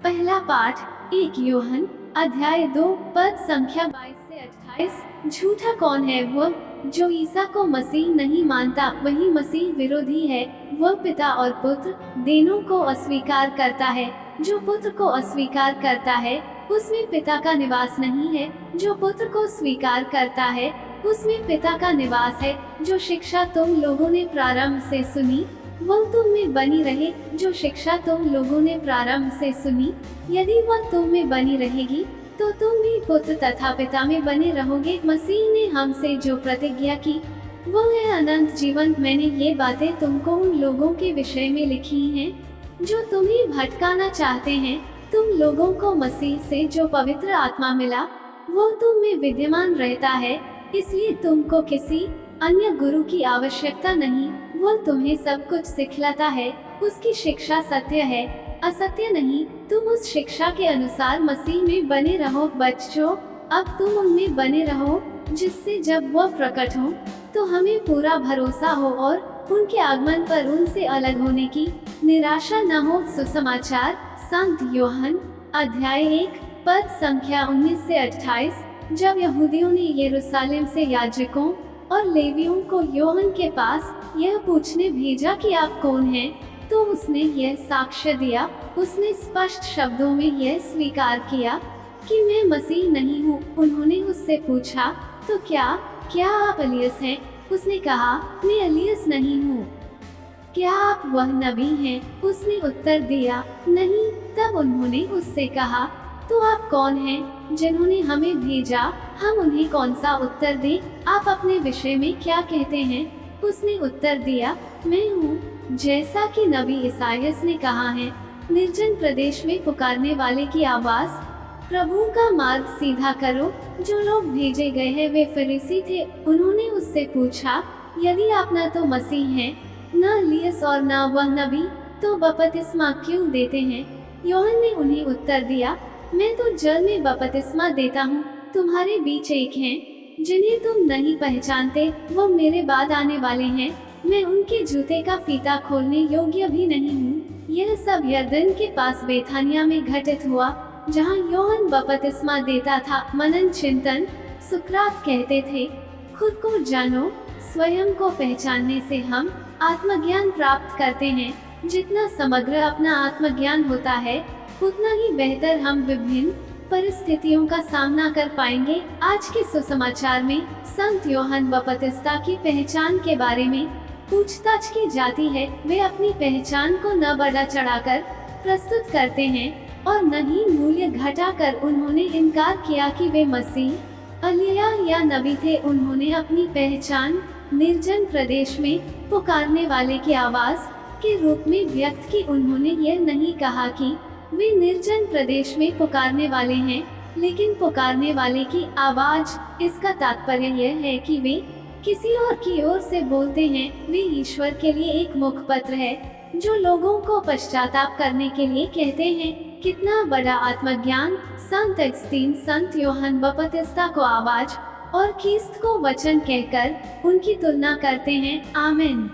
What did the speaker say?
पहला पाठ 1 यूहन्ना अध्याय 2 पद संख्या 22 से 28। झूठा कौन है? वह जो ईसा को मसीह नहीं मानता, वही मसीह विरोधी है। वह पिता और पुत्र दोनों को अस्वीकार करता है। जो पुत्र को अस्वीकार करता है उसमें पिता का निवास नहीं है। जो पुत्र को स्वीकार करता है उसमें पिता का निवास है। जो शिक्षा तुम लोगों ने प्रारंभ से सुनी वह तुम में बनी रहे। जो शिक्षा तुम लोगों ने प्रारंभ से सुनी, यदि वह तुम में बनी रहेगी तो तुम भी पुत्र तथा पिता में बने रहोगे। मसीह ने हमसे जो प्रतिज्ञा की वह है अनंत जीवन। मैंने ये बातें तुमको उन लोगों के विषय में लिखी हैं जो तुम्हें भटकाना चाहते हैं। तुम लोगों को मसीह से जो पवित्र आत्मा मिला वो तुम में विद्यमान रहता है, इसलिए तुमको किसी अन्य गुरु की आवश्यकता नहीं। वो तुम्हें सब कुछ सिखलाता है। उसकी शिक्षा सत्य है, असत्य नहीं। तुम उस शिक्षा के अनुसार मसीह में बने रहो। बच्चों, अब तुम उनमें बने रहो, जिससे जब वह प्रकट हो तो हमें पूरा भरोसा हो और उनके आगमन पर उनसे अलग होने की निराशा न हो। सुसमाचार संत यूहन्ना अध्याय 1 पद संख्या 19 से 28। जब यहूदियों ने यरूशलेम से याजकों और लेवियों को यूहन्ना के पास यह पूछने भेजा कि आप कौन हैं, तो उसने यह साक्ष्य दिया। उसने स्पष्ट शब्दों में यह स्वीकार किया कि मैं मसीह नहीं हूँ। उन्होंने उससे पूछा, तो क्या आप एलियस हैं? उसने कहा, मैं एलियस नहीं हूँ। क्या आप वह नबी हैं? उसने उत्तर दिया, नहीं। तब उन्होंने उससे कहा, तो आप कौन हैं जिन्होंने हमें भेजा? हम उन्हें कौन सा उत्तर दें? आप अपने विषय में क्या कहते हैं? उसने उत्तर दिया, मैं हूँ जैसा कि नबी ईसायास ने कहा है। निर्जन प्रदेश में पुकारने वाले की आवाज, प्रभु का मार्ग सीधा करो। जो लोग भेजे गए हैं वे फरीसी थे। उन्होंने उससे पूछा, यदि आप न तो मसीह हैं, न एलियस और न वह नबी, तो बपतिस्मा क्यों देते हैं? यूहन्ना ने उन्हें उत्तर दिया, मैं तो जल में बपतिस्मा देता हूँ। तुम्हारे बीच एक हैं जिन्हें तुम नहीं पहचानते, वो मेरे बाद आने वाले हैं। मैं उनके जूते का फीता खोलने योग्य भी नहीं हूँ। यह सब यरदन के पास बेथानिया में घटित हुआ, जहाँ यूहन्ना बपतिस्मा देता था। मनन चिंतन। सुकरात कहते थे, खुद को जानो। स्वयं को पहचानने से हम आत्मज्ञान प्राप्त करते हैं। जितना समग्र अपना आत्मज्ञान होता है उतना ही बेहतर हम विभिन्न परिस्थितियों का सामना कर पाएंगे। आज के सुसमाचार में संत यूहन्ना बपतिस्ता की पहचान के बारे में पूछताछ की जाती है। वे अपनी पहचान को न बढ़ा चढ़ाकर प्रस्तुत करते हैं और न ही मूल्य घटाकर। उन्होंने इनकार किया कि वे मसीह, एलिया या नबी थे। उन्होंने अपनी पहचान निर्जन प्रदेश में पुकारने वाले की आवाज के रूप में व्यक्त की। उन्होंने यह नहीं कहा कि वे निर्जन प्रदेश में पुकारने वाले हैं, लेकिन पुकारने वाले की आवाज। इसका तात्पर्य यह है कि वे किसी और की ओर से बोलते हैं। वे ईश्वर के लिए एक मुखपत्र है जो लोगों को पश्चाताप करने के लिए कहते हैं। कितना बड़ा आत्मज्ञान! संत अगस्तीन संत यूहन्ना बपतिस्ता को आवाज और ख्रीस्त को वचन कहकर उनकी तुलना करते हैं। आमीन।